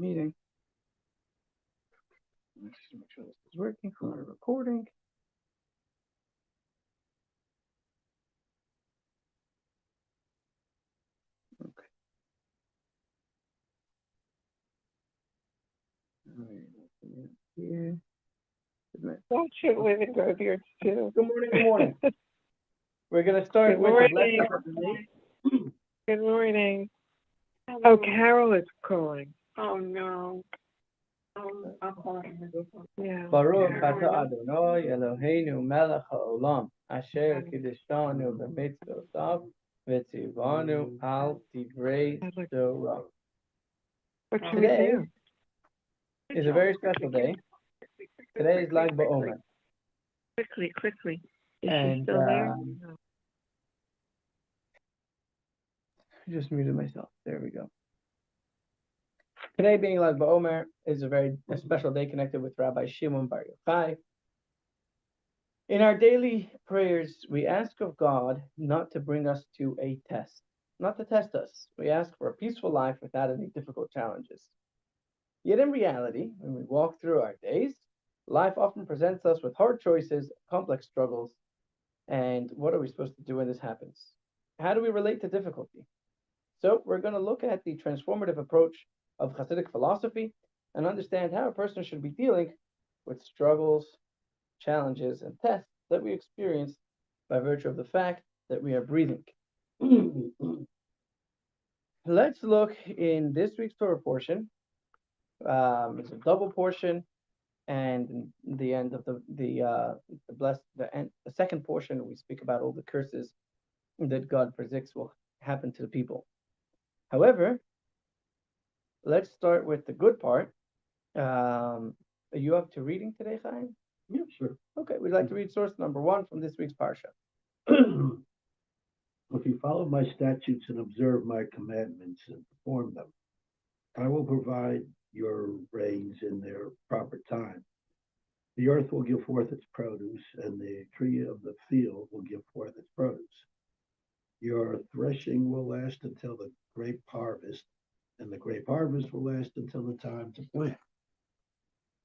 meeting. Let's just make sure this is working for our recording. Okay. All right. Here. Don't shoot women go beards too. Good morning. Good morning. We're gonna start Good with the blessing morning. of the day. Good morning. Oh, Carol is calling. Oh no. I'll call her. Yeah. Baruch atah Adonai Eloheinu melech haolam asher kiddushanu b'mitzvotav v'tzivanu al divrei Torah. What should Today we do? is a very special day. Today is Lag BaOmer. Quickly. Is And, she still there? No. Just muted myself. There we go. Today being Lag BaOmer is a special day connected with Rabbi Shimon Bar Yochai. In our daily prayers, we ask of God not to bring us to a test, not to test us. We ask for a peaceful life without any difficult challenges. Yet in reality, when we walk through our days, life often presents us with hard choices, complex struggles, and what are we supposed to do when this happens? How do we relate to difficulty? So we're going to look at the transformative approach of Hasidic philosophy and understand how a person should be dealing with struggles, challenges, and tests that we experience by virtue of the fact that we are breathing. Let's look in this week's Torah portion. It's a double portion, and in the end of the second portion, we speak about all the curses that God predicts will happen to the people. However, let's start with the good part. Are you up to reading today, Chaim? Yeah, sure. Okay, we'd like to read source number 1 from this week's parsha. If you follow my statutes and observe my commandments and perform them, I will provide your rains in their proper time. The earth will give forth its produce, and the tree of the field will give forth its produce. Your threshing will last until the grape harvest, and the grape harvest will last until the time to plant.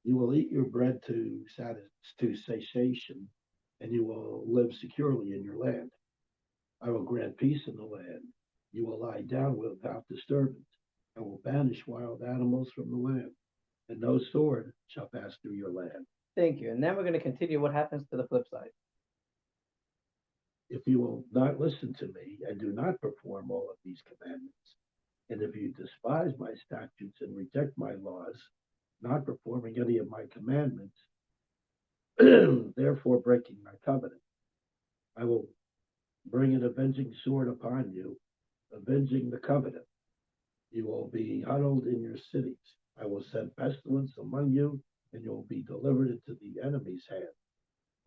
You will eat your bread to satiation, and you will live securely in your land. I will grant peace in the land. You will lie down without disturbance. I will banish wild animals from the land, and no sword shall pass through your land. Thank you. And then we're going to continue what happens to the flip side. If you will not listen to me and do not perform all of these commandments, and if you despise my statutes and reject my laws, not performing any of my commandments, therefore breaking my covenant, I will bring an avenging sword upon you, avenging the covenant. You will be huddled in your cities. I will send pestilence among you, and you will be delivered into the enemy's hand.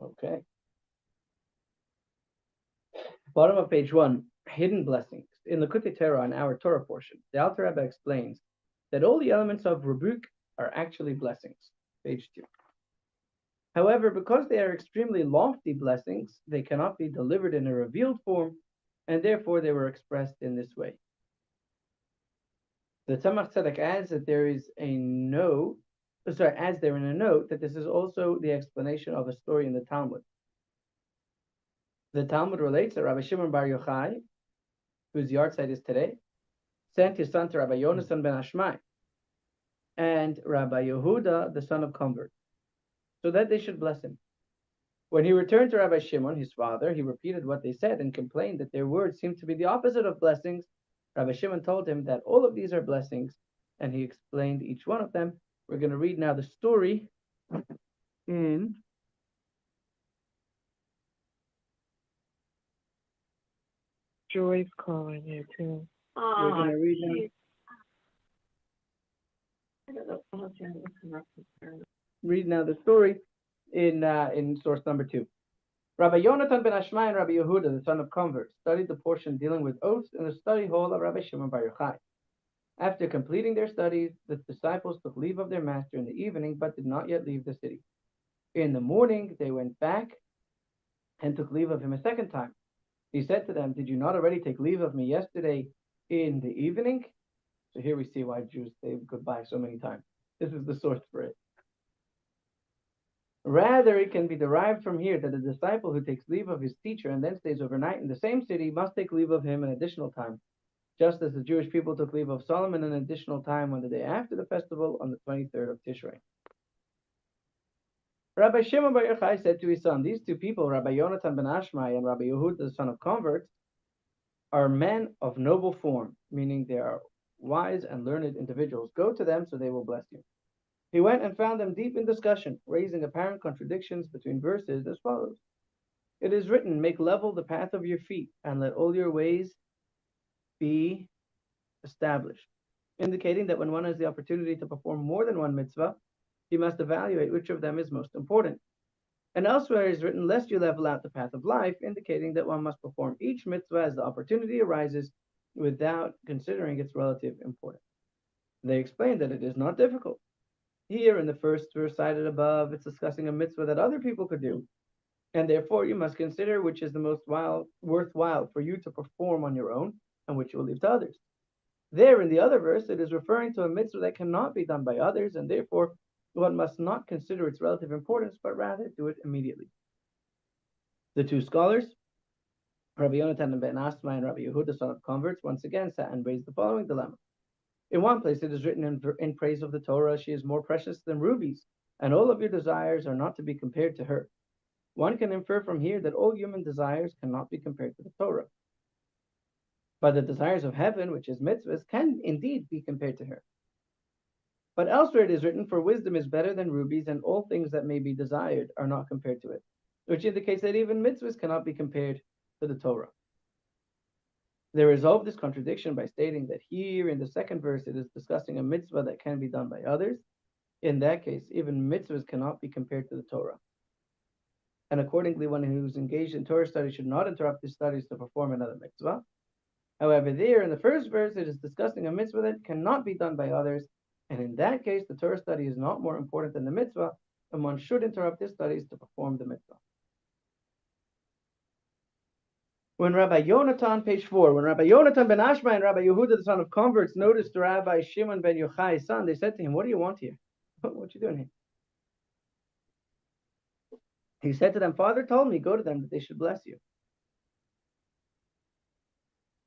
Okay. Bottom of page 1, hidden blessings. In the Likutei Torah, in our Torah portion, the Alter Rebbe explains that all the elements of Rebuk are actually blessings. Page 2. However, because they are extremely lofty blessings, they cannot be delivered in a revealed form, and therefore they were expressed in this way. The Tzemach Tzedek adds that adds there in a note that this is also the explanation of a story in the Talmud. The Talmud relates that Rabbi Shimon Bar Yochai, whose yahrzeit is today, sent his son to Rabbi Yonasan ben Ashmai and Rabbi Yehuda, the son of convert, so that they should bless him. When he returned to Rabbi Shimon, his father, he repeated what they said and complained that their words seemed to be the opposite of blessings. Rabbi Shimon told him that all of these are blessings, and he explained each one of them. We're going to read now the story in Joy's calling you too. We're going to read now the story in source number 2. Rabbi Yonatan ben Ashmai and Rabbi Yehuda, the son of convert, studied the portion dealing with oaths in the study hall of Rabbi Shimon Bar Yochai. After completing their studies, the disciples took leave of their master in the evening, but did not yet leave the city. In the morning, they went back and took leave of him a second time. He said to them, "Did you not already take leave of me yesterday in the evening?" So here we see why Jews say goodbye so many times. This is the source for it. Rather, it can be derived from here that a disciple who takes leave of his teacher and then stays overnight in the same city must take leave of him an additional time, just as the Jewish people took leave of Solomon an additional time on the day after the festival on the 23rd of Tishrei. Rabbi Shimon Bar Yochai said to his son, these two people, Rabbi Yonatan ben Ashmai and Rabbi Yehuda, the son of converts, are men of noble form, meaning they are wise and learned individuals. Go to them so they will bless you. He went and found them deep in discussion, raising apparent contradictions between verses as follows. It is written, make level the path of your feet, and let all your ways be established, indicating that when one has the opportunity to perform more than one mitzvah, he must evaluate which of them is most important. And elsewhere is written, lest you level out the path of life, indicating that one must perform each mitzvah as the opportunity arises without considering its relative importance. They explain that it is not difficult. Here in the first verse cited above, it's discussing a mitzvah that other people could do, and therefore you must consider which is the most worthwhile for you to perform on your own and which you will leave to others. There in the other verse, it is referring to a mitzvah that cannot be done by others, and therefore one must not consider its relative importance, but rather do it immediately. The two scholars, Rabbi Yonatan ben Ashmai and Rabbi Yehuda, son of converts, once again sat and raised the following dilemma. In one place it is written in praise of the Torah, she is more precious than rubies, and all of your desires are not to be compared to her. One can infer from here that all human desires cannot be compared to the Torah. But the desires of heaven, which is mitzvahs, can indeed be compared to her. But elsewhere it is written, for wisdom is better than rubies, and all things that may be desired are not compared to it, which indicates that even mitzvahs cannot be compared to the Torah. They resolve this contradiction by stating that here in the second verse it is discussing a mitzvah that can be done by others. In that case, even mitzvahs cannot be compared to the Torah. And accordingly, one who is engaged in Torah study should not interrupt his studies to perform another mitzvah. However, there in the first verse it is discussing a mitzvah that cannot be done by others, and in that case the Torah study is not more important than the mitzvah, and one should interrupt his studies to perform the mitzvah. When Rabbi Yonatan, page 4, when Rabbi Yonatan ben Ashmai and Rabbi Yehuda, the son of converts, noticed Rabbi Shimon ben Yochai's son, they said to him, what do you want here? What are you doing here? He said to them, Father told me, go to them that they should bless you.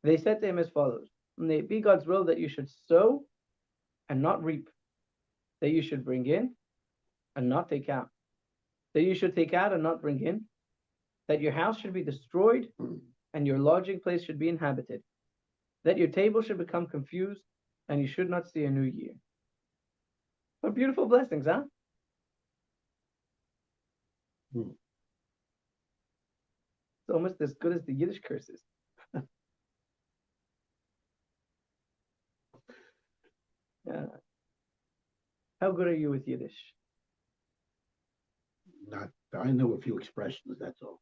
They said to him as follows, may it be God's will that you should sow and not reap, that you should bring in and not take out, that you should take out and not bring in, that your house should be destroyed and your lodging place should be inhabited, that your table should become confused and you should not see a new year. What beautiful blessings, huh? It's almost as good as the Yiddish curses. How good are you with Yiddish? I know a few expressions, that's all.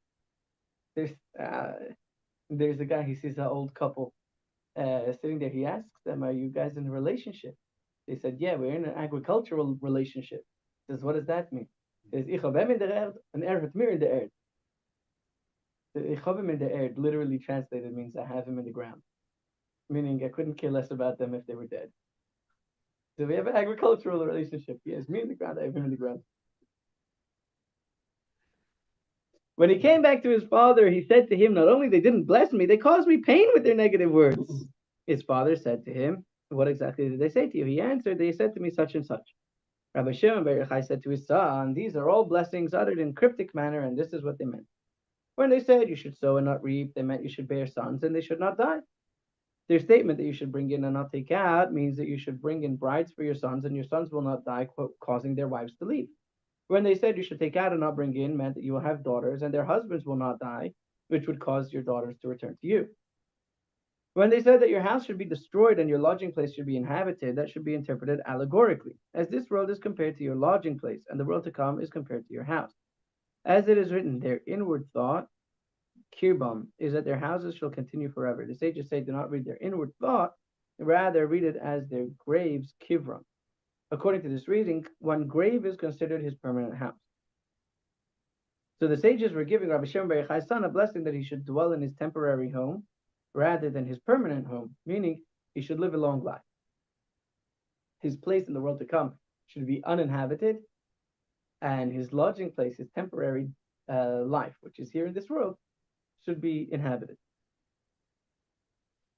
There's a guy, he sees an old couple sitting there. He asks them, are you guys in a relationship? They said, yeah, we're in an agricultural relationship. He says, what does that mean? He says, Ich hab in der Erd and hat mir in der Erd. Ich hab in der Erd literally translated means I have him in the ground. Meaning I couldn't care less about them if they were dead. So we have an agricultural relationship. He has me in the ground, I have him in the ground. When he came back to his father, he said to him, not only they didn't bless me, they caused me pain with their negative words. His father said to him, what exactly did they say to you? He answered, they said to me such and such. Rabbi Shimon Bar Yochai said to his son, these are all blessings uttered in cryptic manner, and this is what they meant. When they said you should sow and not reap, they meant you should bear sons and they should not die. Their statement that you should bring in and not take out means that you should bring in brides for your sons and your sons will not die, quote, causing their wives to leave. When they said you should take out and not bring in meant that you will have daughters and their husbands will not die, which would cause your daughters to return to you. When they said that your house should be destroyed and your lodging place should be inhabited, that should be interpreted allegorically, as this world is compared to your lodging place and the world to come is compared to your house. As it is written, their inward thought, kirbam, is that their houses shall continue forever. The sages say do not read their inward thought, rather read it as their graves, kivram. According to this reading, one grave is considered his permanent house. So the sages were giving Rabbi Shimon Bar Yochai's son a blessing that he should dwell in his temporary home rather than his permanent home, meaning he should live a long life. his place in the world to come should be uninhabited, and his lodging place, his temporary life, which is here in this world, should be inhabited.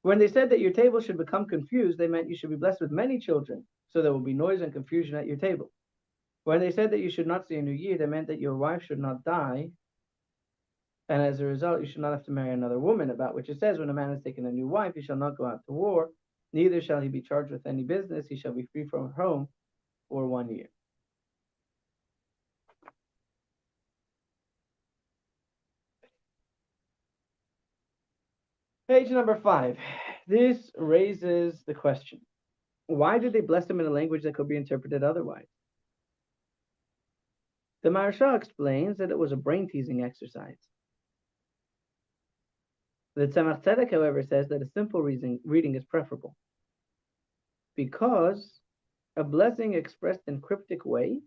When they said that your table should become confused, they meant you should be blessed with many children, so there will be noise and confusion at your table. When they said that you should not see a new year, they meant that your wife should not die, and as a result, you should not have to marry another woman, about which it says, when a man has taken a new wife, he shall not go out to war, neither shall he be charged with any business, he shall be free from home for 1 year. Page number 5. This raises the question, why did they bless him in a language that could be interpreted otherwise? The Maharsha explains that it was a brain-teasing exercise. The Tzemach Tzedek, however, says that a simple reading is preferable, because a blessing expressed in cryptic way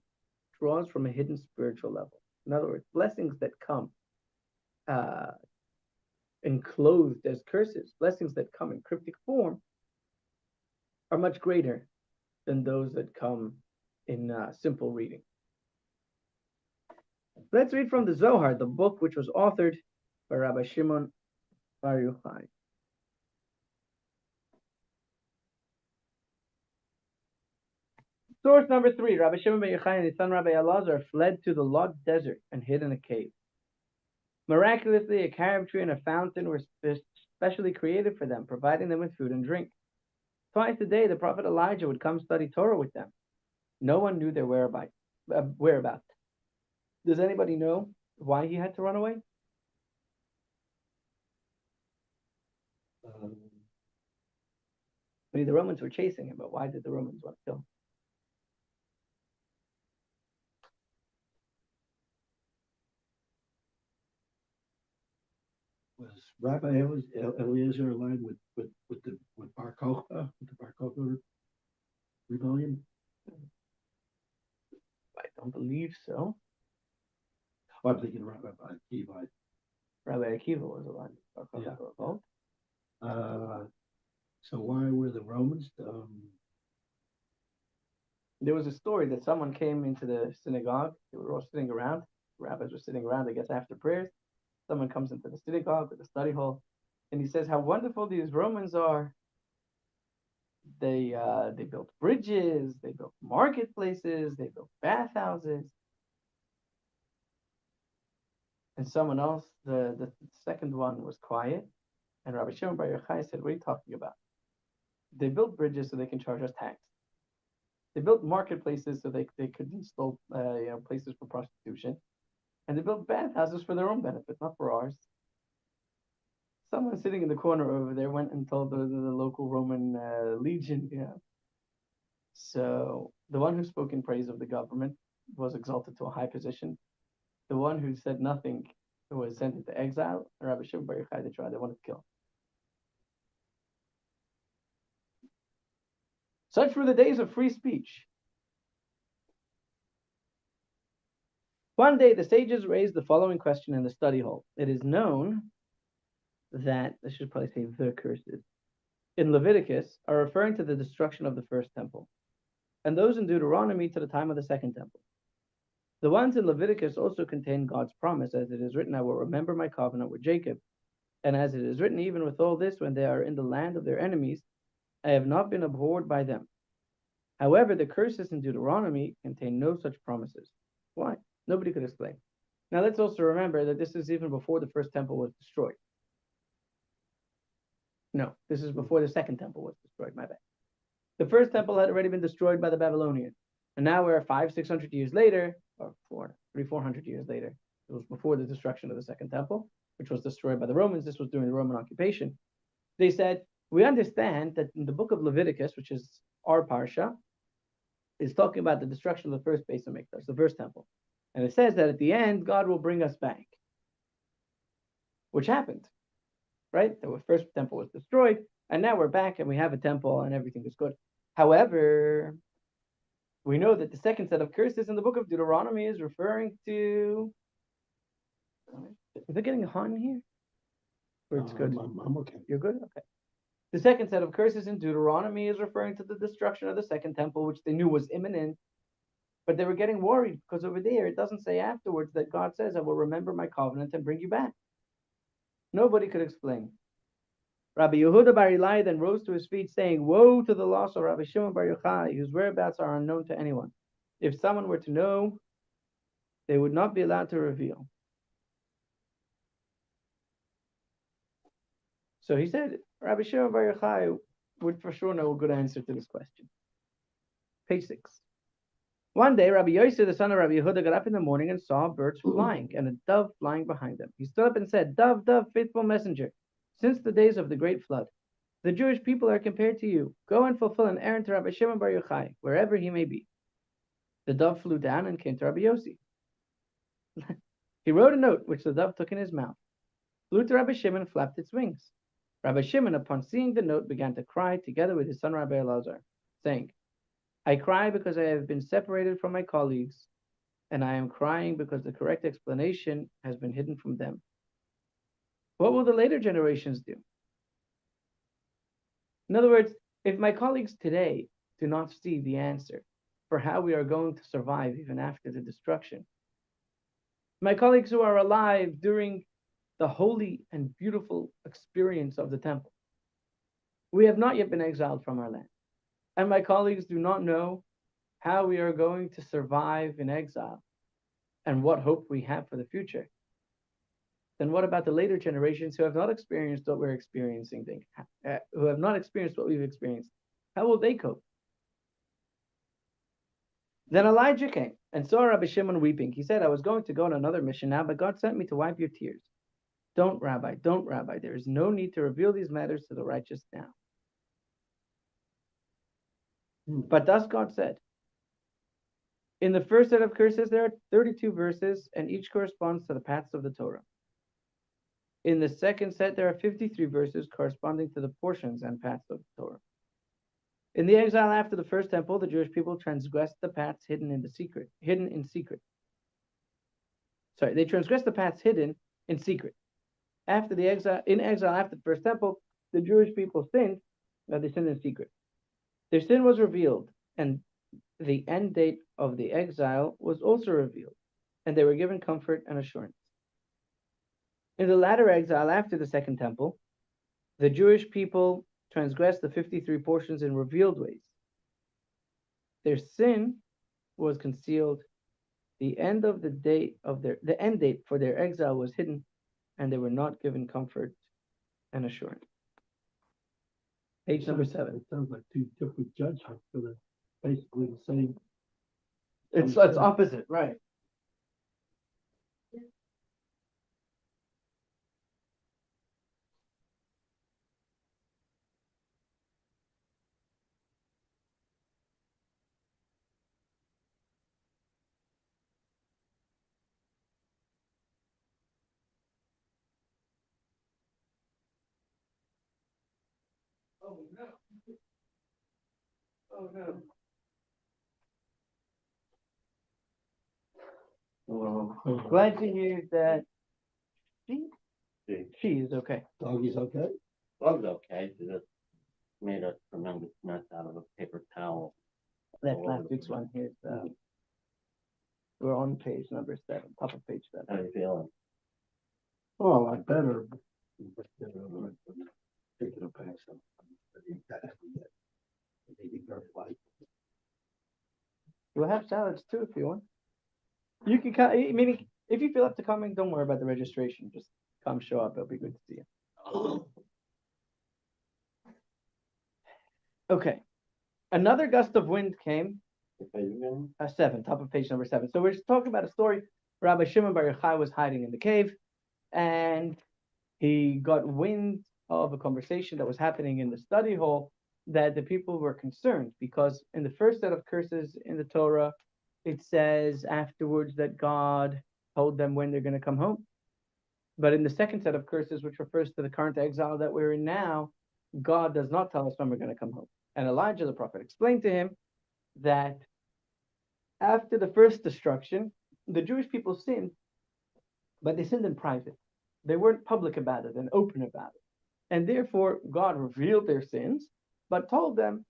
draws from a hidden spiritual level. In other words, blessings that come enclosed as curses, blessings that come in cryptic form, are much greater than those that come in simple reading. Let's read from the Zohar, the book which was authored by Rabbi Shimon Bar Yochai. Source number 3, Rabbi Shimon Bar Yochai and his son Rabbi Elazar fled to the Lod desert and hid in a cave. Miraculously, a carob tree and a fountain were specially created for them, providing them with food and drink. Twice a day, the prophet Elijah would come study Torah with them. No one knew their whereabouts. Does anybody know why he had to run away? The Romans were chasing him, but why did the Romans want to kill him? Was Rabbi Eliezer aligned with Bar Kokhba, with the Bar Kokhba rebellion? I don't believe so. Oh, I'm thinking Rabbi Akiva. Rabbi Akiva was aligned with Bar Kokhba revolt. So why were the Romans? There was a story that someone came into the synagogue. They were all sitting around. Rabbis were sitting around, I guess, after prayers. Someone comes into the synagogue or the study hall, and he says how wonderful these Romans are. They built bridges, they built marketplaces, they built bathhouses. And someone else, the second one, was quiet, and Rabbi Shimon Bar Yochai said, "What are you talking about? They built bridges so they can charge us tax. They built marketplaces so they could install places for prostitution. And they built bathhouses for their own benefit, not for ours." Someone sitting in the corner over there went and told the local Roman legion, So the one who spoke in praise of the government was exalted to a high position. The one who said nothing was sent into exile. Rabbi Shimon Bar Yochai, they wanted to kill. Such were the days of free speech. One day, the sages raised the following question in the study hall. It is known that, I should probably say the curses, in Leviticus are referring to the destruction of the first temple, and those in Deuteronomy to the time of the second temple. The ones in Leviticus also contain God's promise, as it is written, "I will remember my covenant with Jacob." And as it is written, even with all this, when they are in the land of their enemies, I have not been abhorred by them. However, the curses in Deuteronomy contain no such promises. Why? Nobody could explain. Now let's also remember that this is even before the first temple was destroyed. No, this is before the second temple was destroyed, my bad. The first temple had already been destroyed by the Babylonians. And now we're 500-600 years later, or 400 years later. It was before the destruction of the second temple, which was destroyed by the Romans. This was during the Roman occupation. They said, we understand that in the book of Leviticus, which is our parsha, is talking about the destruction of the first Beis HaMikdash, the first temple. And it says that at the end, God will bring us back. Which happened, right? The first temple was destroyed, and now we're back and we have a temple and everything is good. However, we know that the second set of curses in the book of Deuteronomy is referring to... Is it getting hot in here? Or it's good? I'm okay. You're good? Okay. The second set of curses in Deuteronomy is referring to the destruction of the second temple, which they knew was imminent, but they were getting worried because over there it doesn't say afterwards that God says, I will remember my covenant and bring you back. Nobody could explain. Rabbi Yehuda bar Eli then rose to his feet, saying, woe to the loss of Rabbi Shimon bar Yochai, whose whereabouts are unknown to anyone. If someone were to know, they would not be allowed to reveal. So he said, Rabbi Shimon bar Yochai would for sure know a good answer to this question. Page 6. One day, Rabbi Yosef, the son of Rabbi Yehuda, got up in the morning and saw birds flying and a dove flying behind them. He stood up and said, Dove, dove, faithful messenger, since the days of the great flood, the Jewish people are compared to you. Go and fulfill an errand to Rabbi Shimon bar Yochai, wherever he may be. The dove flew down and came to Rabbi Yossi. He wrote a note, which the dove took in his mouth, flew to Rabbi Shimon and flapped its wings. Rabbi Shimon, upon seeing the note, began to cry together with his son Rabbi Elazar, saying, I cry because I have been separated from my colleagues, and I am crying because the correct explanation has been hidden from them. What will the later generations do? In other words, if my colleagues today do not see the answer for how we are going to survive even after the destruction, my colleagues who are alive during the holy and beautiful experience of the temple, we have not yet been exiled from our land. And my colleagues do not know how we are going to survive in exile and what hope we have for the future. Then what about the later generations who have not experienced what we're experiencing, who have not experienced what we've experienced? How will they cope? Then Elijah came and saw Rabbi Shimon weeping. He said, I was going to go on another mission now, but God sent me to wipe your tears. Don't, Rabbi, don't, Rabbi. There is no need to reveal these matters to the righteous now. But thus God said. In the first set of curses, there are 32 verses, and each corresponds to the paths of the Torah. In the second set, there are 53 verses corresponding to the portions and paths of the Torah. In the exile after the first temple, the Jewish people transgressed the paths hidden in secret. They transgressed the paths hidden in secret. After the exile, after the first temple, the Jewish people sinned. They sinned in secret. Their sin was revealed, and the end date of the exile was also revealed, and they were given comfort and assurance. In the latter exile after the second temple, the Jewish people transgressed the 53 portions in revealed ways. Their sin was concealed. The end date for their exile was hidden, and they were not given comfort and assurance. Page number 7. It sounds like two different judgments for the basically the same. It's opposite, right? Oh no. Oh no. Glad to hear that she is okay. Doggy's okay? Bug's okay, she just made a tremendous mess out of a paper towel. That's last week's one. Here's we're on page number 7, top of page 7. How you feeling? Oh, a lot better. Taking a pass. We'll have salads too if you want. You can come. Maybe if you feel up to coming, don't worry about the registration. Just come, show up. It'll be good to see you. Okay. Another gust of wind came. 7, top of page number 7. So we're just talking about a story. Rabbi Shimon bar Yochai was hiding in the cave, and he got wind of a conversation that was happening in the study hall, that the people were concerned because in the first set of curses in the Torah, it says afterwards that God told them when they're going to come home. But in the second set of curses, which refers to the current exile that we're in now, God does not tell us when we're going to come home. And Elijah the prophet explained to him that after the first destruction, the Jewish people sinned, but they sinned in private. They weren't public about it and open about it. And therefore, God revealed their sins, but told them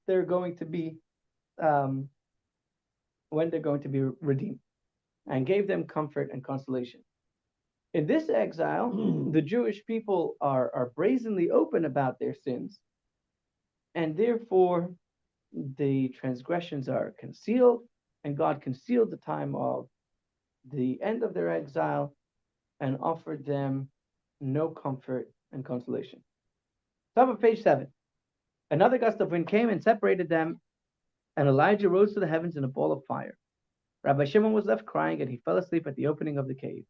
they're going to be um, when they're going to be redeemed, and gave them comfort and consolation. In this exile, the Jewish people are brazenly open about their sins, and therefore the transgressions are concealed, and God concealed the time of the end of their exile and offered them no comfort and consolation. Top of page 7. Another gust of wind came and separated them, and Elijah rose to the heavens in a ball of fire. Rabbi Shimon was left crying, and he fell asleep at the opening of the cave.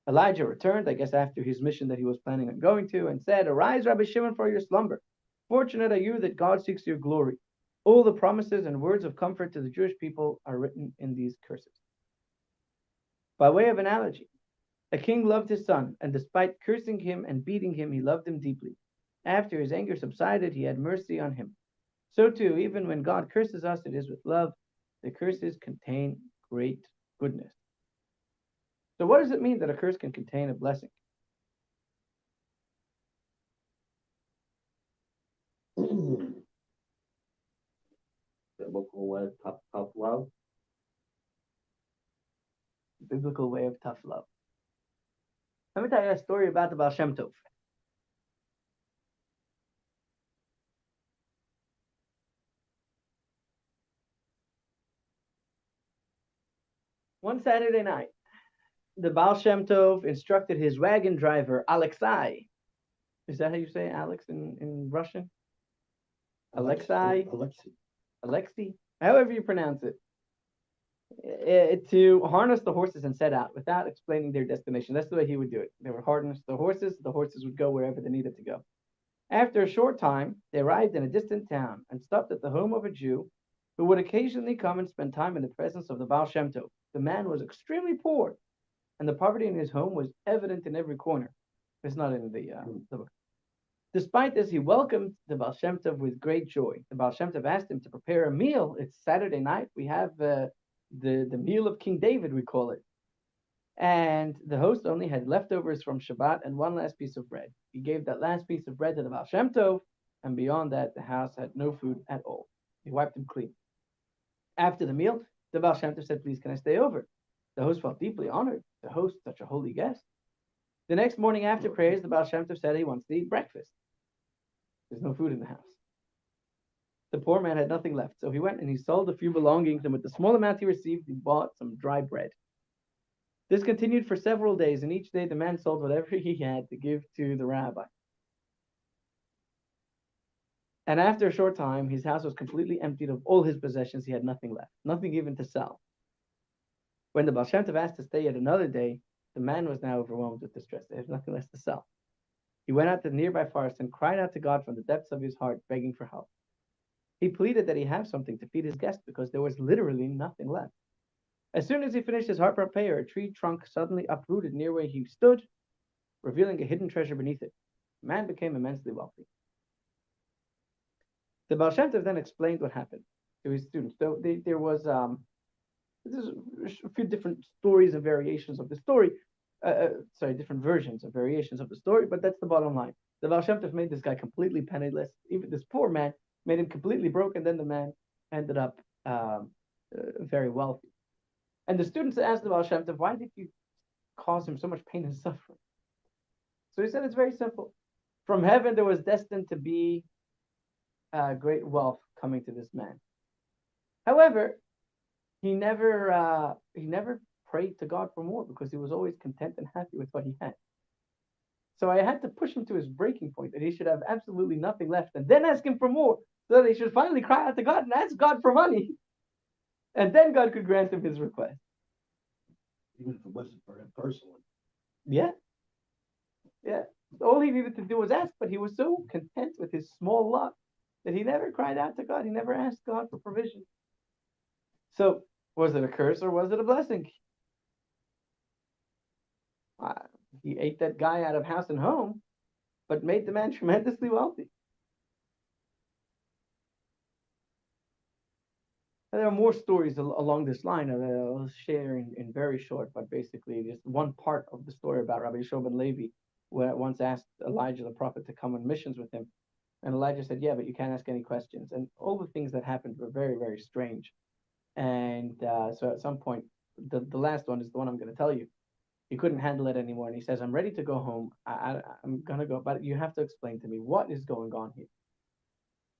Elijah returned, I guess after his mission that he was planning on going to, and said, "Arise, Rabbi Shimon, for your slumber. Fortunate are you that God seeks your glory. All the promises and words of comfort to the Jewish people are written in these curses." By way of analogy, a king loved his son, and despite cursing him and beating him, he loved him deeply. After his anger subsided, he had mercy on him. So too, even when God curses us, it is with love. The curses contain great goodness. So what does it mean that a curse can contain a blessing? Biblical way, tough love. Biblical way of tough love. Let me tell you a story about the Baal Shem Tov. One Saturday night, the Baal Shem Tov instructed his wagon driver, Alexei. Is that how you say Alex in Russian? Alexei? Alexei? However you pronounce it. To harness the horses and set out without explaining their destination. That's the way he would do it. They would harness the horses would go wherever they needed to go. After a short time, they arrived in a distant town and stopped at the home of a Jew who would occasionally come and spend time in the presence of the Baal Shem Tov. The man was extremely poor, and the poverty in his home was evident in every corner. It's not in the book. Despite this, he welcomed the Baal Shem Tov with great joy. The Baal Shem Tov asked him to prepare a meal. It's Saturday night. We have the meal of King David, we call it. And the host only had leftovers from Shabbat and one last piece of bread. He gave that last piece of bread to the Baal Shem Tov, and beyond that, the house had no food at all. He wiped him clean. After the meal, the Baal Shem Tov said, "Please, can I stay over?" The host felt deeply honored to host such a holy guest. The next morning after prayers, the Baal Shem Tov said he wants to eat breakfast. There's no food in the house. The poor man had nothing left, so he went and he sold a few belongings, and with the small amount he received, he bought some dry bread. This continued for several days, and each day the man sold whatever he had to give to the rabbi. And after a short time, his house was completely emptied of all his possessions. He had nothing left, nothing even to sell. When the Baal Shem Tov asked to stay yet another day, the man was now overwhelmed with distress. There was nothing less to sell. He went out to the nearby forest and cried out to God from the depths of his heart, begging for help. He pleaded that he have something to feed his guests because there was literally nothing left. As soon as he finished his heartfelt prayer, a tree trunk suddenly uprooted near where he stood, revealing a hidden treasure beneath it. The man became immensely wealthy. The Baal Shem Tov then explained what happened to his students. So there was there's a few different stories and variations of the story. Different versions of variations of the story, but that's the bottom line. The Baal Shem Tov made this guy completely penniless. Even this poor man made him completely broke, and then the man ended up very wealthy. And the students asked the Baal Shem Tov, "Why did you cause him so much pain and suffering?" So he said, "It's very simple. From heaven there was destined to be great wealth coming to this man. However, he never prayed to God for more because he was always content and happy with what he had. So I had to push him to his breaking point, that he should have absolutely nothing left, and then ask him for more, so that he should finally cry out to God and ask God for money, and then God could grant him his request." Even if it wasn't for him personally. Yeah. All he needed to do was ask, but he was so content with his small lot that he never cried out to God. He never asked God for provision. So, was it a curse or was it a blessing? He ate that guy out of house and home, but made the man tremendously wealthy. And there are more stories along this line that I'll share in very short, but basically just one part of the story about Rabbi Yeshua ben Levi once asked Elijah the prophet to come on missions with him. And Elijah said, "Yeah, but you can't ask any questions." And all the things that happened were very, very strange. And so at some point, the last one is the one I'm going to tell you. He couldn't handle it anymore, and he says, "I'm ready to go home. I'm gonna go, but you have to explain to me what is going on here."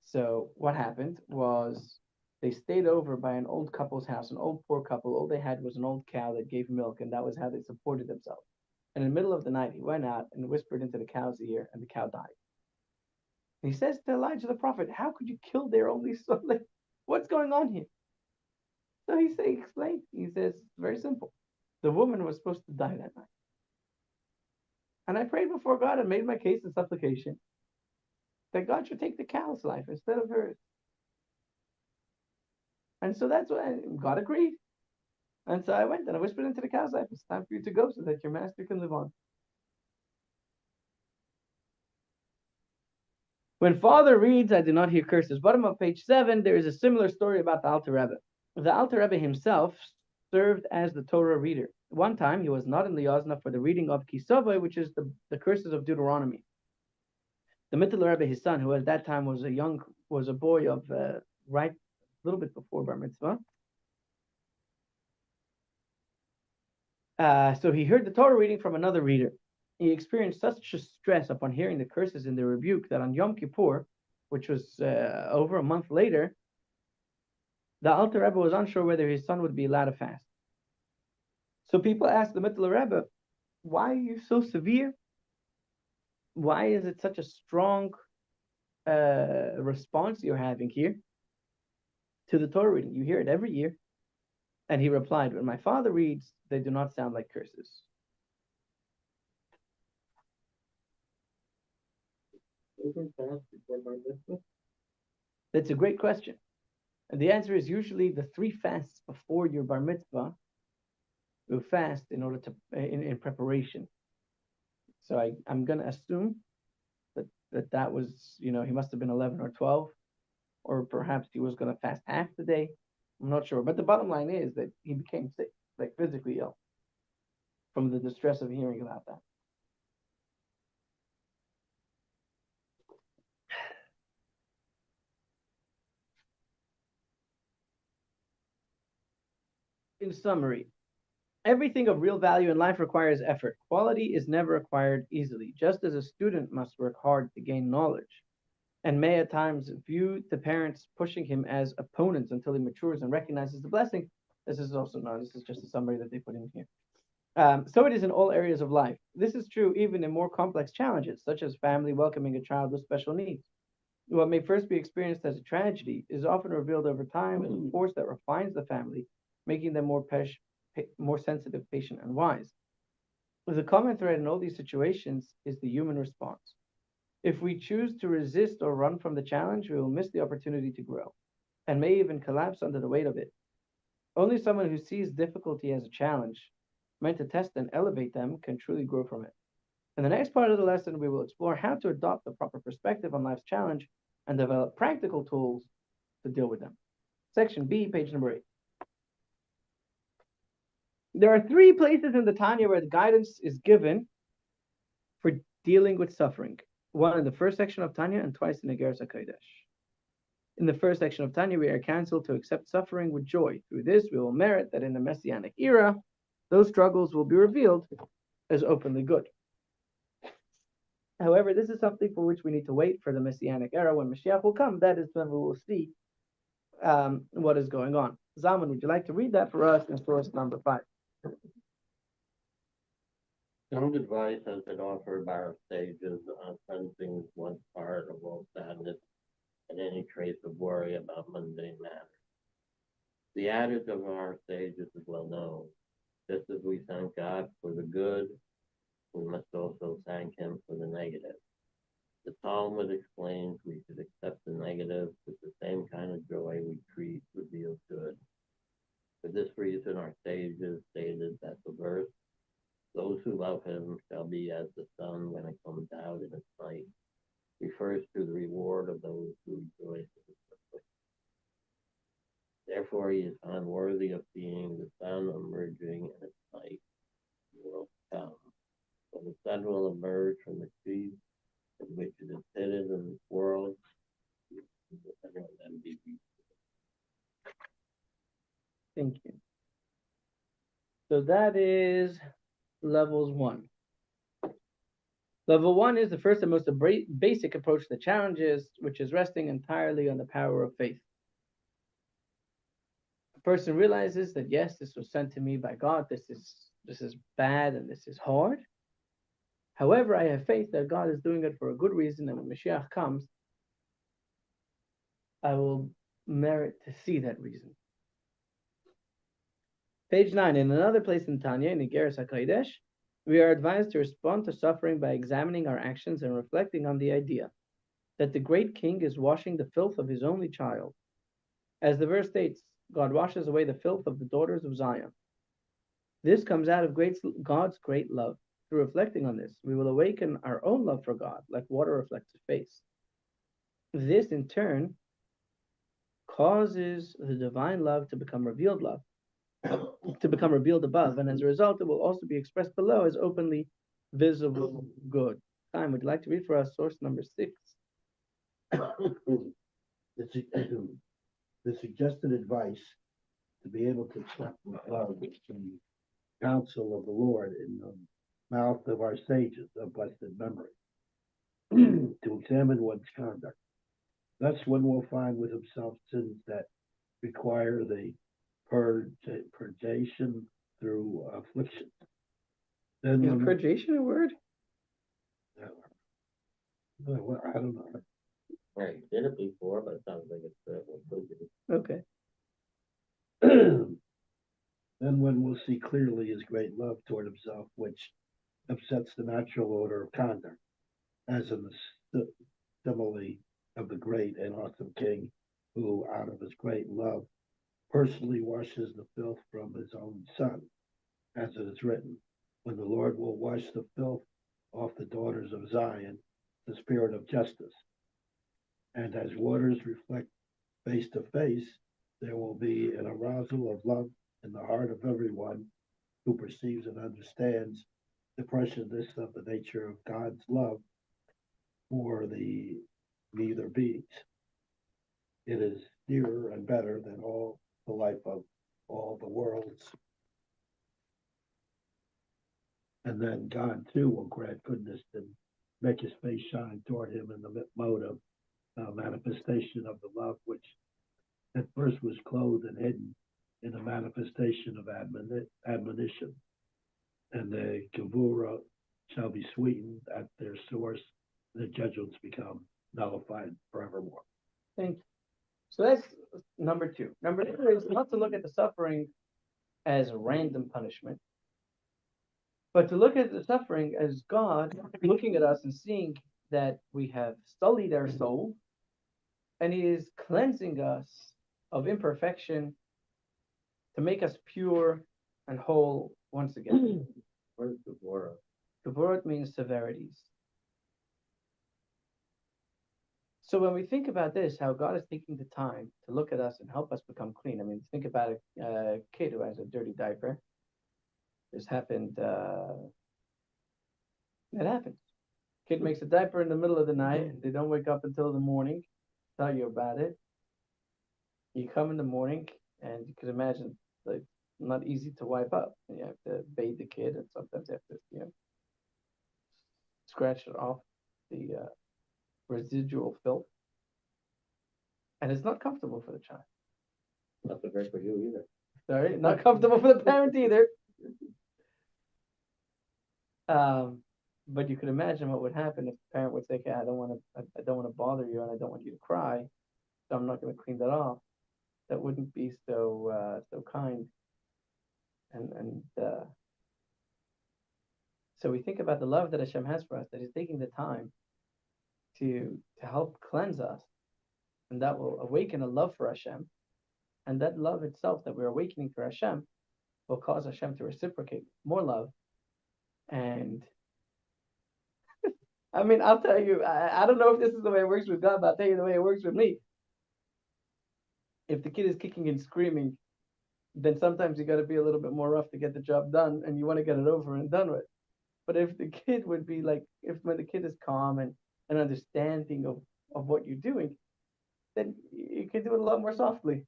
So what happened was they stayed over by an old couple's house, an old poor couple. All they had was an old cow that gave milk, and that was how they supported themselves. And in the middle of the night, he went out and whispered into the cow's ear, and the cow died. And he says to Elijah the prophet, "How could you kill their only son? Like, what's going on here?" So he explained. He says, "It's very simple. The woman was supposed to die that night. And I prayed before God and made my case in supplication that God should take the cow's life instead of hers. And so that's why God agreed. And so I went and I whispered into the cow's life, it's time for you to go so that your master can live on." When Father reads, I do not hear curses. Bottom of page 7, there is a similar story about the Alter Rebbe. The Alter Rebbe himself served as the Torah reader. One time he was not in the Yozna for the reading of Kisavai, which is the curses of Deuteronomy. The Mittler Rebbe, his son, who at that time was a boy of right a little bit before Bar Mitzvah. So he heard the Torah reading from another reader. He experienced such a stress upon hearing the curses and the rebuke that on Yom Kippur, which was over a month later, the Alter Rebbe was unsure whether his son would be allowed to fast. So people asked the Mittler Rebbe, "Why are you so severe? Why is it such a strong response you're having here to the Torah reading? You hear it every year." And he replied, "When my father reads, they do not sound like curses." Isn't fast before Bar Mitzvah? That's a great question. And the answer is usually the 3 fasts before your bar mitzvah, you fast in order to in preparation. So I'm gonna assume that was, he must have been 11 or 12, or perhaps he was gonna fast half the day. I'm not sure. But the bottom line is that he became sick, like physically ill, from the distress of hearing about that. In summary, everything of real value in life requires effort. Quality is never acquired easily, just as a student must work hard to gain knowledge, and may at times view the parents pushing him as opponents until he matures and recognizes the blessing. This is just a summary that they put in here. So it is in all areas of life. This is true even in more complex challenges, such as family welcoming a child with special needs. What may first be experienced as a tragedy is often revealed over time as a force that refines the family, making them more sensitive, patient, and wise. The common thread in all these situations is the human response. If we choose to resist or run from the challenge, we will miss the opportunity to grow, and may even collapse under the weight of it. Only someone who sees difficulty as a challenge, meant to test and elevate them, can truly grow from it. In the next part of the lesson, we will explore how to adopt the proper perspective on life's challenge and develop practical tools to deal with them. Section B, page number 8. There are 3 places in the Tanya where the guidance is given for dealing with suffering. One in the first section of Tanya and twice in the Igeres HaKodesh. In the first section of Tanya, we are counseled to accept suffering with joy. Through this, we will merit that in the Messianic era, those struggles will be revealed as openly good. However, this is something for which we need to wait for the Messianic era. When Mashiach will come, that is when we will see what is going on. Zalman, would you like to read that for us in source number 5? Some advice has been offered by our sages on cleansing one's heart of all sadness and any trace of worry about mundane matters. The adage of our sages is well known. Just as we thank God for the good, we must also thank Him for the negative. The Talmud explains we should accept the negative with the same kind of joy we treat revealed good. For this reason, our sages stated that the verse, "Those who love Him shall be as the sun when it comes out in its night," refers to the reward of those who rejoice in His perfection. Therefore, He is unworthy of seeing the sun emerging in its night. The world to come. The When the sun will emerge from the sheath in which it is hidden in this world, and will then be Thank you. So that is levels 1. Level 1 is the first and most basic approach to the challenges, which is resting entirely on the power of faith. A person realizes that yes, this was sent to me by God. This is bad and this is hard. However, I have faith that God is doing it for a good reason, and when Mashiach comes, I will merit to see that reason. Page 9. In another place in Tanya, in Igeres HaKodesh, we are advised to respond to suffering by examining our actions and reflecting on the idea that the great king is washing the filth of his only child. As the verse states, God washes away the filth of the daughters of Zion. This comes out of God's great love. Through reflecting on this, we will awaken our own love for God, like water reflects a face. This, in turn, causes the divine love to become revealed above, and as a result, it will also be expressed below as openly visible good. Chaim, would you like to read for us source number 6? The suggested advice to be able to accept with love is the counsel of the Lord in the mouth of our sages of blessed memory, to examine one's conduct. Thus one will find with himself sins that require the purgation through affliction. Then Is purgation a word? I don't know. right. Did it before, but it sounds like it's included. Okay. Then one will see clearly his great love toward himself, which upsets the natural order of conduct, as in the simile of the great and awesome king, who, out of his great love, personally washes the filth from his own son, as it is written, when the Lord will wash the filth off the daughters of Zion, the spirit of justice. And as waters reflect face to face, there will be an arousal of love in the heart of everyone who perceives and understands the preciousness of the nature of God's love for the neither beings. It is dearer and better than all the life of all the worlds. And then God too will grant goodness and make his face shine toward him in the mode of manifestation of the love which at first was clothed and hidden in a manifestation of admonition. And the Gevurah shall be sweetened at their source, and the judgments become nullified forevermore. Thank you. So that's number 2. Number 2 is not to look at the suffering as a random punishment, but to look at the suffering as God looking at us and seeing that we have sullied our soul, and he is cleansing us of imperfection to make us pure and whole once again. Where's the Gevurah? Gevurah means severities. So when we think about this, how God is taking the time to look at us and help us become clean. I mean, think about a kid who has a dirty diaper. This happened. It happens. Kid makes a diaper in the middle of the night. They don't wake up until the morning. Tell you about it. You come in the morning, and you can imagine, like, not easy to wipe up. And you have to bathe the kid, and sometimes you have to, scratch it off the residual filth. And it's not comfortable for the child. Not so great for you either. Sorry, not comfortable for the parent either. But you could imagine what would happen if the parent would say, "Okay, I don't want to bother you, and I don't want you to cry, so I'm not going to clean that off." That wouldn't be so kind. And so we think about the love that Hashem has for us, that He's taking the time to help cleanse us, and that will awaken a love for Hashem, and that love itself that we're awakening for Hashem will cause Hashem to reciprocate more love. And I mean, I'll tell you, I don't know if this is the way it works with God, but I'll tell you the way it works with me. If the kid is kicking and screaming, then sometimes you got to be a little bit more rough to get the job done, and you want to get it over and done with. But if the kid would be like, if when the kid is calm and understanding of what you're doing, then you can do it a lot more softly.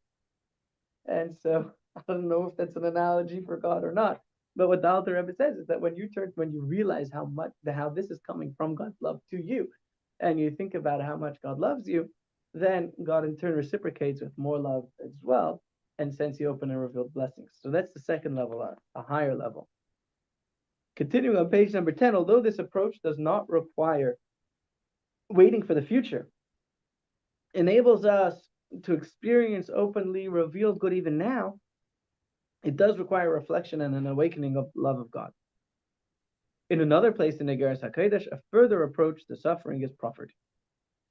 And so I don't know if that's an analogy for God or not. But what the Alter Rebbe says is that when you realize how this is coming from God's love to you, and you think about how much God loves you, then God in turn reciprocates with more love as well, and sends you open and revealed blessings. So that's the second level, a higher level. Continuing on page number 10, although this approach does not require waiting for the future, enables us to experience openly revealed good even now, it does require reflection and an awakening of love of God. In another place in Igeres HaKodesh, a further approach to suffering is proffered.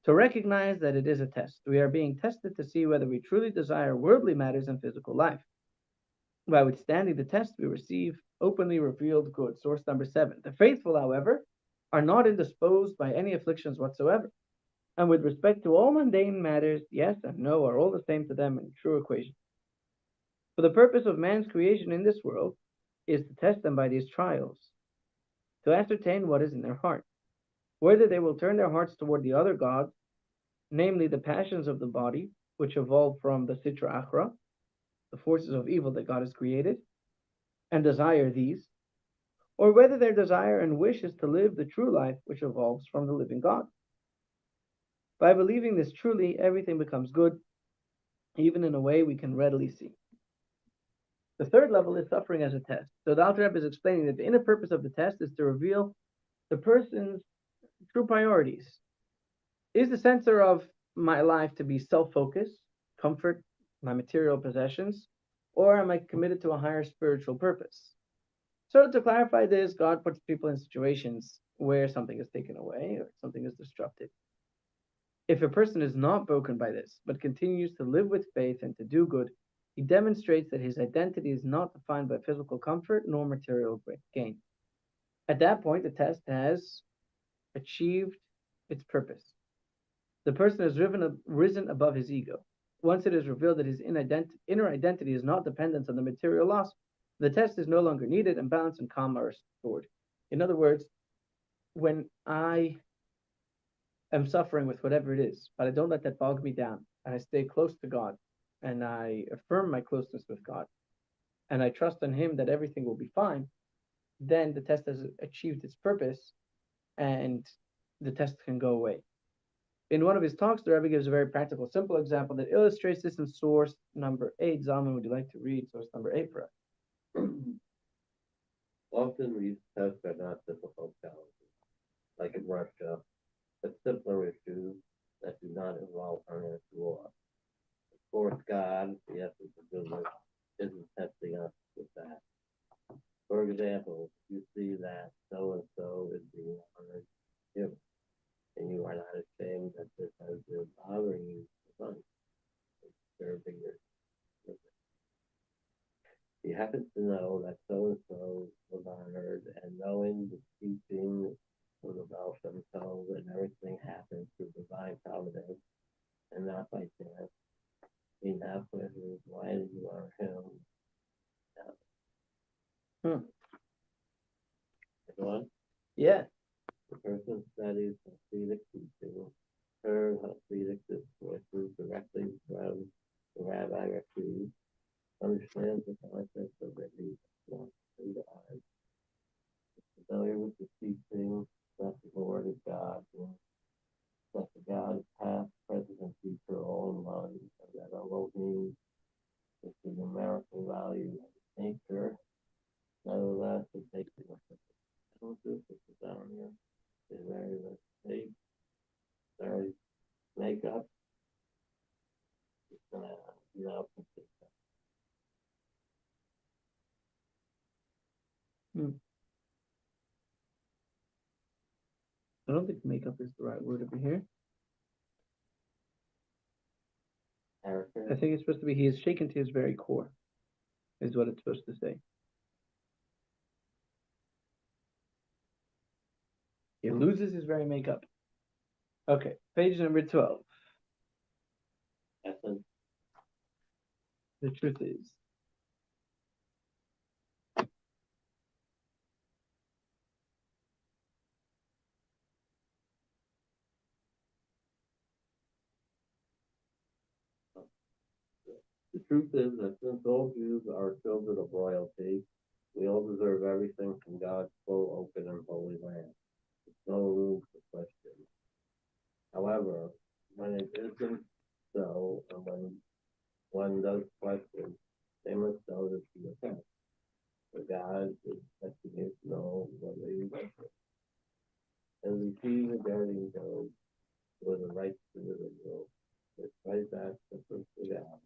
To recognize that it is a test. We are being tested to see whether we truly desire worldly matters in physical life. By withstanding the test, we receive openly revealed good. Source number 7. The faithful, however, are not indisposed by any afflictions whatsoever. And with respect to all mundane matters, yes and no are all the same to them in true equation. For the purpose of man's creation in this world is to test them by these trials, to ascertain what is in their heart, whether they will turn their hearts toward the other gods, namely the passions of the body, which evolved from the Sitra Achra, the forces of evil that God has created, and desire these, or whether their desire and wish is to live the true life which evolves from the living God. By believing this truly, everything becomes good, even in a way we can readily see. The third level is suffering as a test. So the Alter Rebbe is explaining that the inner purpose of the test is to reveal the person's true priorities. Is the center of my life to be self-focused, comfort, my material possessions, or am I committed to a higher spiritual purpose? So to clarify this, God puts people in situations where something is taken away or something is disrupted. If a person is not broken by this, but continues to live with faith and to do good, he demonstrates that his identity is not defined by physical comfort nor material gain. At that point, the test has achieved its purpose. The person has risen above his ego. Once it is revealed that his inner identity is not dependent on the material loss, the test is no longer needed and balance and calm are restored. In other words, when I am suffering with whatever it is, but I don't let that bog me down, and I stay close to God, and I affirm my closeness with God, and I trust in Him that everything will be fine, then the test has achieved its purpose, and the test can go away. In one of his talks, the Rebbe gives a very practical, simple example that illustrates this in source number 8. Zalman, would you like to read source number 8 for us? Often these tests are not difficult challenges, like in Russia, but simpler issues that do not involve earnest war. Of course, God, the essence of goodness, isn't testing us with that. For example, you see that so-and-so is being honored you, and you are not ashamed that this has been bothering you for months, disturbing your goodness. You happen to know that so-and-so was honored, and knowing the teaching of the Baal Shem Tov and everything happens through divine providence and not by chance. He now questions, why did you honor him? One, Yeah. the person studies Hasidic teaching, heard Hasidic discourses directly from the Rabbi Rashid, understands the concept of the need of through the eyes, is familiar with the teaching that the Lord is God, and that the God is past, present, and future, all in one, and that Elohim is the numerical value of nature. Nevertheless, it takes the which is down here, is very mistake, very makeup. It's complete. I don't think makeup is the right word over here. Character. I think it's supposed to be he is shaken to his very core, is what it's supposed to say. He loses his very makeup. Okay, page number 12. Essence. The truth is, The truth is that since all Jews are children of royalty, we all deserve everything from God's full, open, and holy land. There's no room for question. However, when it isn't so, and when one does question, they must know this is the test. For God is testing his know whether you listen. And we see regarding those who are the right individual, despite that difference to God.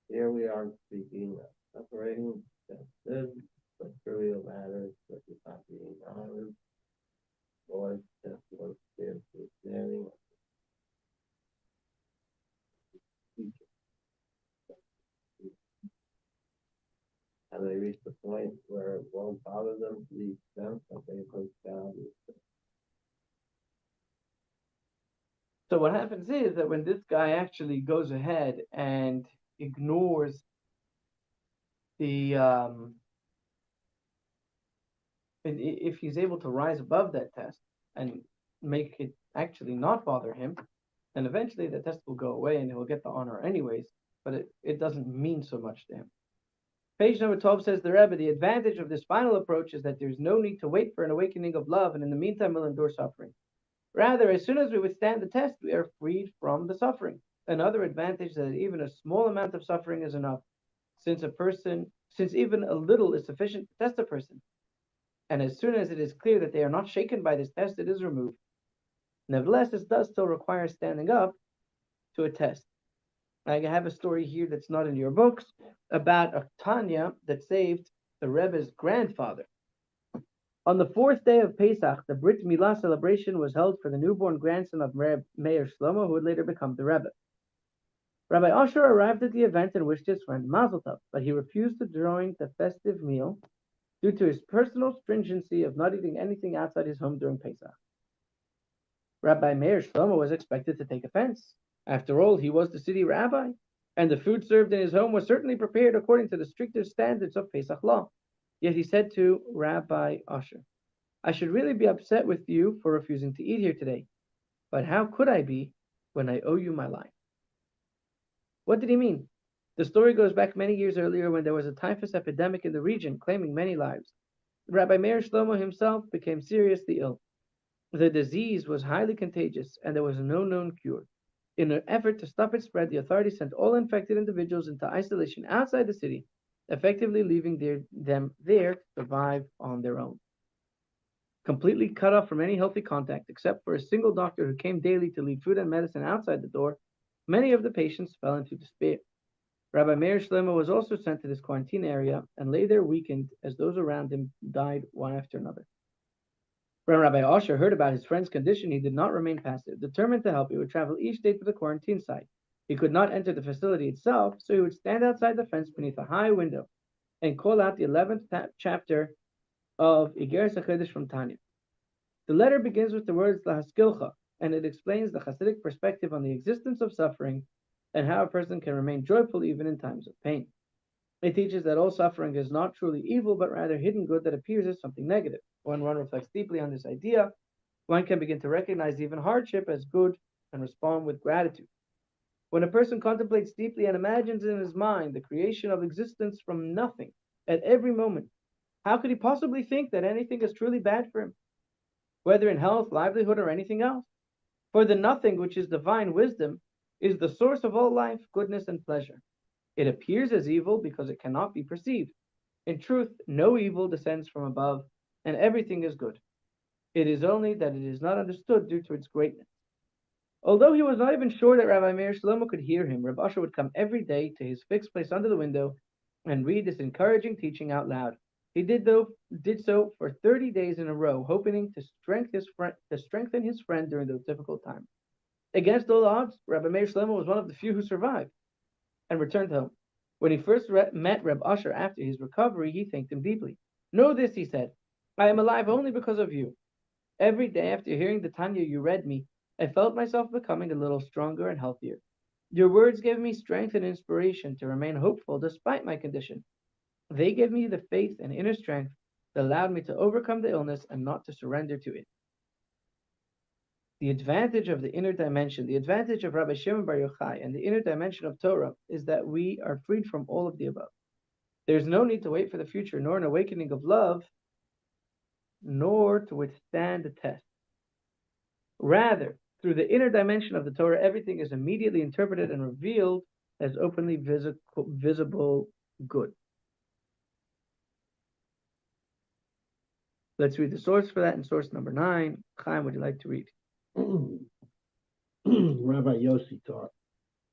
Here we are speaking of separating justice from trivial matters such as not being honest, or just one spiritual standing. And they reach the point where it won't bother them to the extent that they approach God. So what happens is that when this guy actually goes ahead and ignores the if he's able to rise above that test and make it actually not bother him, then eventually the test will go away and he'll get the honor anyways, but it doesn't mean so much to him. Page number 12 says the Rebbe, the advantage of this final approach is that there's no need to wait for an awakening of love, and in the meantime we'll endure suffering. Rather, as soon as we withstand the test, we are freed from the suffering. Another advantage is that even a small amount of suffering is enough, since even a little is sufficient to test a person. And as soon as it is clear that they are not shaken by this test, it is removed. Nevertheless, this does still require standing up to a test. I have a story here that's not in your books about a Tanya that saved the Rebbe's grandfather. On the fourth day of Pesach, the Brit Milah celebration was held for the newborn grandson of Meir Shlomo, who would later become the Rebbe. Rabbi Asher arrived at the event and wished his friend Mazel Tov, but he refused to join the festive meal due to his personal stringency of not eating anything outside his home during Pesach. Rabbi Meir Shlomo was expected to take offense. After all, he was the city rabbi, and the food served in his home was certainly prepared according to the strictest standards of Pesach law. Yet he said to Rabbi Asher, I should really be upset with you for refusing to eat here today, but how could I be when I owe you my life? What did he mean? The story goes back many years earlier when there was a typhus epidemic in the region, claiming many lives. Rabbi Meir Shlomo himself became seriously ill. The disease was highly contagious, and there was no known cure. In an effort to stop its spread, the authorities sent all infected individuals into isolation outside the city, effectively leaving them there to survive on their own. Completely cut off from any healthy contact, except for a single doctor who came daily to leave food and medicine outside the door, many of the patients fell into despair. Rabbi Meir Shlomo was also sent to this quarantine area and lay there weakened as those around him died one after another. When Rabbi Asher heard about his friend's condition, he did not remain passive. Determined to help, he would travel each day to the quarantine site. He could not enter the facility itself, so he would stand outside the fence beneath a high window and call out the 11th chapter of Igeres HaChodesh from Tanya. The letter begins with the words Lahaskilcha, and it explains the Hasidic perspective on the existence of suffering and how a person can remain joyful even in times of pain. It teaches that all suffering is not truly evil, but rather hidden good that appears as something negative. When one reflects deeply on this idea, one can begin to recognize even hardship as good and respond with gratitude. When a person contemplates deeply and imagines in his mind the creation of existence from nothing at every moment, how could he possibly think that anything is truly bad for him, whether in health, livelihood, or anything else? For the nothing, which is divine wisdom, is the source of all life, goodness, and pleasure. It appears as evil because it cannot be perceived. In truth, no evil descends from above, and everything is good. It is only that it is not understood due to its greatness. Although he was not even sure that Rabbi Meir Shlomo could hear him, Reb Asher would come every day to his fixed place under the window and read this encouraging teaching out loud. He did so for 30 days in a row, hoping to strengthen his friend during those difficult times. Against all odds, Rabbi Meir Shlomo was one of the few who survived and returned home. When he first met Reb Asher after his recovery, he thanked him deeply. Know this, he said, I am alive only because of you. Every day after hearing the Tanya you read me, I felt myself becoming a little stronger and healthier. Your words gave me strength and inspiration to remain hopeful despite my condition. They gave me the faith and inner strength that allowed me to overcome the illness and not to surrender to it. The advantage of the inner dimension, the advantage of Rabbi Shimon Bar Yochai and the inner dimension of Torah is that we are freed from all of the above. There's no need to wait for the future, nor an awakening of love, nor to withstand the test. Rather, through the inner dimension of the Torah, everything is immediately interpreted and revealed as openly visible good. Let's read the source for that in source number 9. Chaim, would you like to read? Rabbi Yossi taught,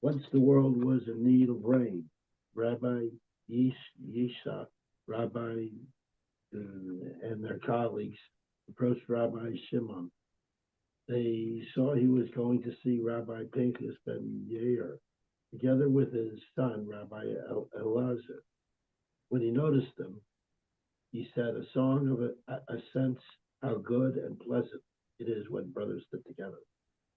once the world was in need of rain, Rabbi Yishak, Rabbi and their colleagues approached Rabbi Shimon. They saw he was going to see Rabbi Pinchas ben Yair, together with his son, Rabbi Elazar. When he noticed them, he said, a song of ascents, how good and pleasant it is when brothers sit together.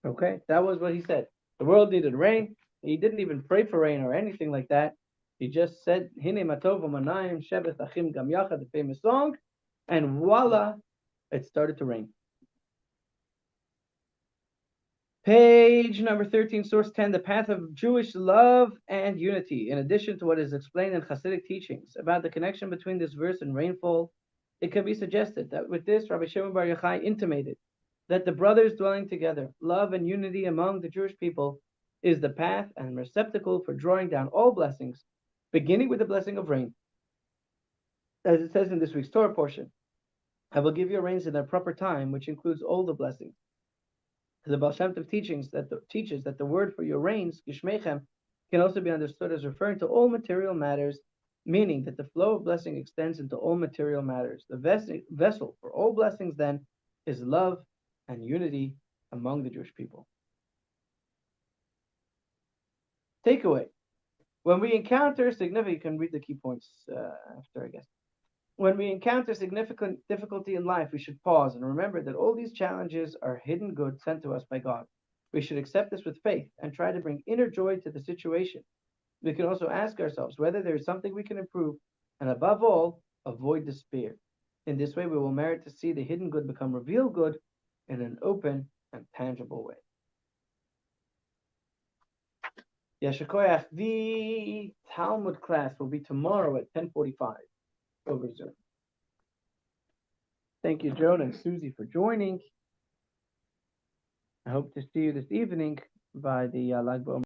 Okay, that was what he said. The world needed rain. He didn't even pray for rain or anything like that. He just said, Hine matov u'manayim shevet achim gam yachad, the famous song, and voila, it started to rain. Page number 13, source 10, the path of Jewish love and unity. In addition to what is explained in Hasidic teachings about the connection between this verse and rainfall, it can be suggested that with this, Rabbi Shimon Bar Yochai intimated that the brothers dwelling together, love and unity among the Jewish people, is the path and receptacle for drawing down all blessings, beginning with the blessing of rain. As it says in this week's Torah portion, I will give you rains in their proper time, which includes all the blessings. The Baal Shem Tov teaches that the word for your rains, Gishmechem, can also be understood as referring to all material matters, meaning that the flow of blessing extends into all material matters. The vessel for all blessings, then, is love and unity among the Jewish people. Takeaway. When we encounter significant, you can read the key points after, I guess. When we encounter significant difficulty in life, we should pause and remember that all these challenges are hidden goods sent to us by God. We should accept this with faith and try to bring inner joy to the situation. We can also ask ourselves whether there is something we can improve, and above all, avoid despair. In this way, we will merit to see the hidden good become revealed good in an open and tangible way. Yasher Koyach, the Talmud class will be tomorrow at 10:45 over Zoom. Thank you, Joan and Susie, for joining. I hope to see you this evening by the Lag BaOmer.